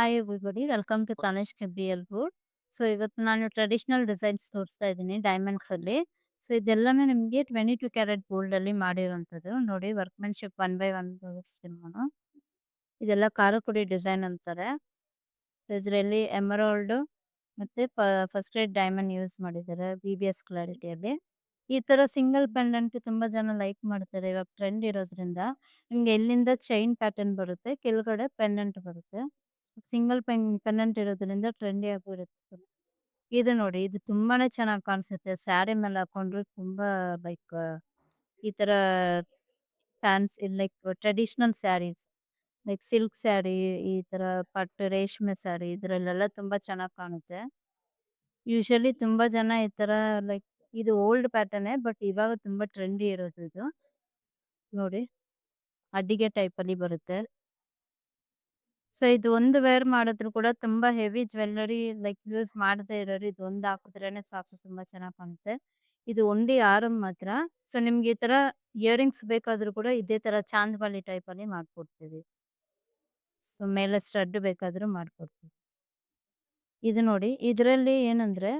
Hi everybody welcome to Tanishq KBL wood. So ಇವತ್ತು ನಾನು traditional designs ತೋರಿಸ್ತಾ ಇದ್ದೀನಿ ಡೈಮಂಡ್ಸಲ್ಲಿ. ಸೊ ಇದೆಲ್ಲನೂ ನಿಮಗೆ 22 ಕ್ಯಾರೆಟ್ ಗೋಲ್ಡಲ್ಲಿ ಮಾಡಿರೋಂಥದ್ದು. ನೋಡಿ ವರ್ಕ್‌ಮೆನ್‌ಶಿಪ್ ಒನ್ ಬೈ ಒನ್ ತೋರಿಸ್ತೀನಿ ನಾನು. ಇದೆಲ್ಲ ಕಾರಕುಡಿ ಡಿಸೈನ್ ಅಂತಾರೆ. ಇದರಲ್ಲಿ ಎಮರಾಲ್ಡ್ ಮತ್ತೆ ಫಸ್ಟ್ ಗ್ರೇಡ್ ಡೈಮಂಡ್ ಯೂಸ್ ಮಾಡಿದ್ದಾರೆ BBS ಕ್ಲಾರಿಟಿಯಲ್ಲಿ. ಈ ತರ ಸಿಂಗಲ್ ಪೆಂಡೆಂಟ್ ತುಂಬಾ ಜನ ಲೈಕ್ ಮಾಡ್ತಾರೆ. ಇವಾಗ ಟ್ರೆಂಡ್ ಇರೋದ್ರಿಂದ ನಿಮ್ಗೆ ಎಲ್ಲಿಂದ ಚೈನ್ ಪ್ಯಾಟರ್ನ್ ಬರುತ್ತೆ, ಕೆಳಗಡೆ ಪೆಂಡೆಂಟ್ ಬರುತ್ತೆ. ಸಿಂಗಲ್ ಪೆಂಡೆಂಟ್ ಇರೋದ್ರಿಂದ ಟ್ರೆಂಡಿ ಆಗೂ ಇರುತ್ತೆ. ಇದು ನೋಡಿ, ಇದು ತುಂಬಾನೇ ಚೆನ್ನಾಗಿ ಕಾಣಿಸುತ್ತೆ. ಸ್ಯಾರಿ ಮೇಲೆ ಹಾಕೊಂಡ್ರೆ ತುಂಬಾ ಲೈಕ್ ಈ ತರ like traditional saris like silk sari, ಈ ತರ ಪಟ್ಟು ರೇಷ್ಮೆ ಸ್ಯಾರಿ ಇದ್ರಲ್ಲೆಲ್ಲ ತುಂಬಾ ಚೆನ್ನಾಗಿ ಕಾಣುತ್ತೆ. ಯೂಶಲಿ ತುಂಬಾ ಜನ ಈ ತರ ಲೈಕ್ ಇದು ಓಲ್ಡ್ ಪ್ಯಾಟರ್ನೇ ಬಟ್ ಇವಾಗ ತುಂಬಾ ಟ್ರೆಂಡಿ ಇರೋದು ಇದು. ನೋಡಿ, ಅಡ್ಡಿಗೆ ಟೈಪ್ ಅಲ್ಲಿ ಬರುತ್ತೆ. ಸೊ ಇದು ಒಂದು ವೇರ್ ಮಾಡಿದ್ರು ಕೂಡ ತುಂಬಾ ಹೆವಿ ಜ್ಯುವೆಲ್ಲರಿ ಲೈಕ್ ಯೂಸ್ ಮಾಡದೇ ಇರೋರು ಇದು ಒಂದು ಹಾಕಿದ್ರೇನೆ ಸಾಕು, ತುಂಬಾ ಚೆನ್ನಾಗಿ ಕಾಣುತ್ತೆ. ಇದು ಓನ್ಲಿ ಆರಂ ಮಾತ್ರ. ಸೊ ನಿಮ್ಗೆ ಈ ತರ ಇಯರಿಂಗ್ಸ್ ಬೇಕಾದ್ರೂ ಕೂಡ ಇದೇ ತರ ಚಾಂದ್ಬಾಲಿ ಟೈಪ್ ಅಲ್ಲಿ ಮಾಡ್ಕೊಡ್ತೀವಿ. ಸೊ ಮೇಲೆ ಸ್ಟಡ್ ಬೇಕಾದ್ರೂ ಮಾಡ್ಕೊಡ್ತೀವಿ. ಇದು ನೋಡಿ, ಇದರಲ್ಲಿ ಏನಂದ್ರೆ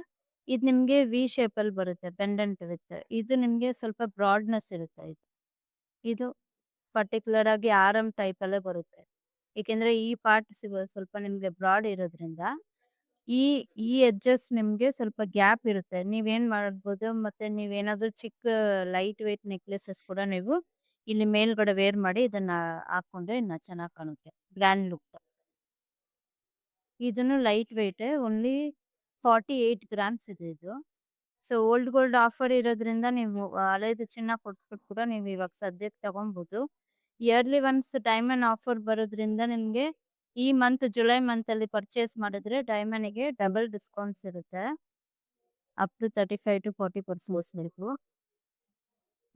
ಇದು ನಿಮ್ಗೆ ವಿ ಶೇಪ್ ಅಲ್ಲಿ ಬರುತ್ತೆ ಪೆಂಡೆಂಟ್ ವಿತ್. ಇದು ನಿಮ್ಗೆ ಸ್ವಲ್ಪ ಬ್ರಾಡ್ನೆಸ್ ಇರುತ್ತೆ ಇದು. ಇದು ಪರ್ಟಿಕ್ಯುಲರ್ ಆಗಿ ಆರಂ ಟೈಪ್ ಅಲ್ಲೇ ಬರುತ್ತೆ. ಏಕೆಂದ್ರೆ ಈ ಪಾರ್ಟ್ ಸ್ವಲ್ಪ ನಿಮ್ಗೆ ಬ್ರಾಡ್ ಇರೋದ್ರಿಂದ ಈ ಈ ಎಡ್ಜಸ್ ನಿಮ್ಗೆ ಸ್ವಲ್ಪ ಗ್ಯಾಪ್ ಇರುತ್ತೆ. ನೀವೇನ್ ಮಾಡ್ಬೋದು, ಮತ್ತೆ ನೀವೇನಾದ್ರೂ ಚಿಕ್ಕ ಲೈಟ್ ವೇಟ್ ನೆಕ್ಲೆಸಸ್ ಕೂಡ ನೀವು ಇಲ್ಲಿ ಮೇಲ್ಗಡೆ ವೇರ್ ಮಾಡಿ ಇದನ್ನ ಹಾಕೊಂಡ್ರೆ ಇನ್ನ ಚೆನ್ನಾಗಿ ಕಾಣುತ್ತೆ. Grand look. ಇದನ್ನು ಲೈಟ್ ವೇಟ್ ಓನ್ಲಿ 48 ಗ್ರಾಮ್ಸ್ ಇದೆ ಇದು. ಸೊ ಓಲ್ಡ್ ಗೋಲ್ಡ್ ಆಫರ್ ಇರೋದ್ರಿಂದ ನೀವು ಹಳೇದು ಚಿನ್ನ ಕೊಟ್ಬಿಟ್ಟು ಕೂಡ ನೀವು ಇವಾಗ ಸದ್ಯಕ್ಕೆ ತಗೊಬೋದು. ಇಯರ್ಲಿ ಒನ್ಸ್ ಡೈಮಂಡ್ ಆಫರ್ ಬರೋದ್ರಿಂದ ನಿಮ್ಗೆ ಈ ಮಂತ್ ಜುಲೈ ಮಂತ್ ಅಲ್ಲಿ ಪರ್ಚೇಸ್ ಮಾಡಿದ್ರೆ ಡೈಮಂಡ್‌ಗೆ ಡಬಲ್ ಡಿಸ್ಕೌಂಟ್ಸ್ ಇರುತ್ತೆ. ಅಪ್ ಟು 35-40% ವರೆಗೂ.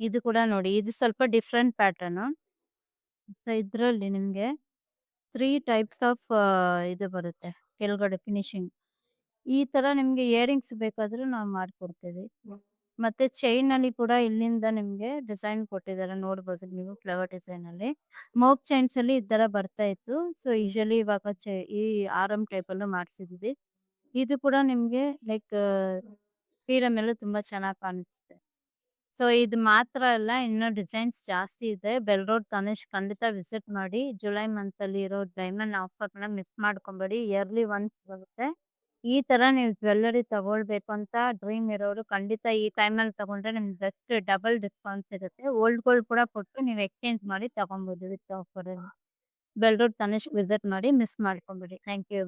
ಇದು ಕೂಡ ನೋಡಿ, ಇದು ಸ್ವಲ್ಪ ಡಿಫ್ರೆಂಟ್ ಪ್ಯಾಟರ್ನ್. ಸೊ ಇದ್ರಲ್ಲಿ ನಿಮ್ಗೆ 3 ಟೈಪ್ಸ್ ಆಫ್ ಇದು ಬರುತ್ತೆ ಕೆಳಗಡೆ ಫಿನಿಶಿಂಗ್. ಈ ತರ ನಿಮ್ಗೆ ಇಯರಿಂಗ್ಸ್ ಬೇಕಾದ್ರೂ ನಾವು ಮಾಡ್ಕೊಡ್ತೀವಿ. ಮತ್ತೆ ಚೈನ್ ಅಲ್ಲಿ ಕೂಡ ಇಲ್ಲಿಂದ ನಿಮ್ಗೆ ಡಿಸೈನ್ ಕೊಟ್ಟಿದ್ದಾರೆ, ನೋಡ್ಬೋದು ನೀವು ಫ್ಲವರ್ ಡಿಸೈನ್ ಅಲ್ಲಿ. ಮೋಕ್ ಚೈನ್ಸ್ ಅಲ್ಲಿ ಈ ತರ ಬರ್ತಾ ಇತ್ತು. ಸೊ ಯೂಶಲಿ ಇವಾಗ ಈ ಆರಂ ಟೈಪ್ ಅಲ್ಲೂ ಮಾಡ್ಸಿದ್ವಿ. ಇದು ಕೂಡ ನಿಮ್ಗೆ ಲೈಕ್ ಸೀರೆ ಮೇಲೆ ತುಂಬಾ ಚೆನ್ನಾಗಿ ಕಾಣಿಸುತ್ತೆ. ಸೊ ಇದು ಮಾತ್ರ ಅಲ್ಲ, ಇನ್ನೂ ಡಿಸೈನ್ಸ್ ಜಾಸ್ತಿ ಇದೆ. ಬೆಲ್ ರೋಡ್ ತನಿಷ್ಕ್ ಖಂಡಿತ ವಿಸಿಟ್ ಮಾಡಿ. ಜುಲೈ ಮಂತ್ ಅಲ್ಲಿ ಇರೋ ಡೈಮಂಡ್ ಆಫರ್‌ನ ಮಿಸ್ ಮಾಡ್ಕೊಂಬೇಡಿ. ಇಯರ್ಲಿ ಒನ್ಸ್ ಬರುತ್ತೆ. ಈ ತರ ನೀವು ಜ್ಯುವೆಲ್ಲರಿ ತಗೊಳ್ಬೇಕು ಅಂತ ಡ್ರೀಮ್ ಇರೋರು ಖಂಡಿತ ಈ ಟೈಮಲ್ಲಿ ತಗೊಂಡ್ರೆ ನಿಮ್ಗೆ ಜಸ್ಟ್ ಡಬಲ್ ಡಿಸ್ಕೌಂಟ್ಸ್ ಇರುತ್ತೆ. ಓಲ್ಡ್ ಗೋಲ್ಡ್ ಕೂಡ ಕೊಟ್ಟು ನೀವು ಎಕ್ಸ್ಚೇಂಜ್ ಮಾಡಿ ತಗೊಬೋದು ವಿತ್ ಆಫರಲ್ಲಿ. ಬೆಲ್ ರೋಡ್ ತನಿಷ್ಕ್ ವಿಸಿಟ್ ಮಾಡಿ, ಮಿಸ್ ಮಾಡ್ಕೊಂಬೇಡಿ. Thank you.